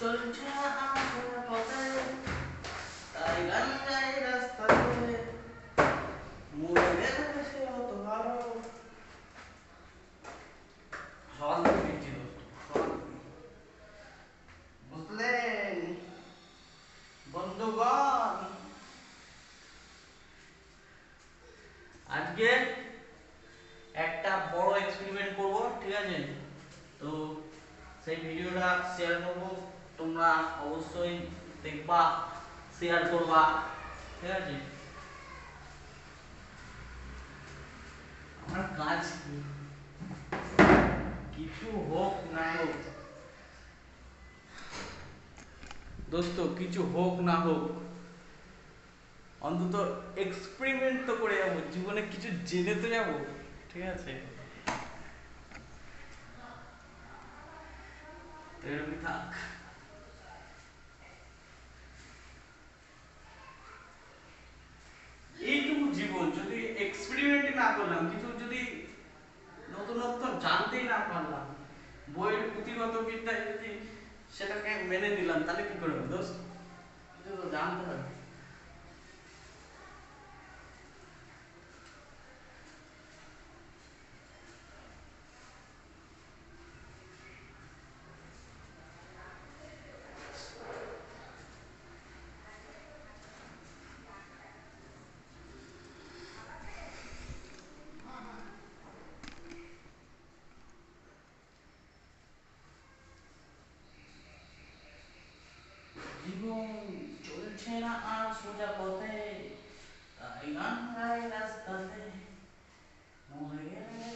চলছে আমার পথে, তাই গান গাই রাস্তাতে, মরে গেলে সে অত ভালো। সকাল থেকে ভিজছি দোস্ত, সকাল থেকে। বুঝলেন বন্ধুগণ, আজকে একটা বড় এক্সপেরিমেন্ট করব, ঠিক আছে? তো সেই ভিডিওটা শেয়ার করব, তোমরা অবশ্যই দেখবা, শেয়ার করবা, ঠিক আছে? আমার কাজ কি, কিছু হোক না হোক দোস্ত, কিছু হোক না হোক, অন্তত এক্সপেরিমেন্ট তো করে যাবো, জীবনে কিছু জেনে তো যাবো, ঠিক আছে? তো এরকমই থাক। এইটুকু জীবন যদি এক্সপেরিমেন্ট না করলাম, কিছু যদি নতুনত্ব জানতেই না পারলাম, বইয়ের পুঁথিগত বিদ্যায় যদি সেটাকে মেনে নিলাম, তাহলে কি করবে দোস্ত? কিছু তো জানতে হবে। জীবন চলছে না আর সোজা পথে, তাই গান গাই রাস্তাতে, মরে গেলে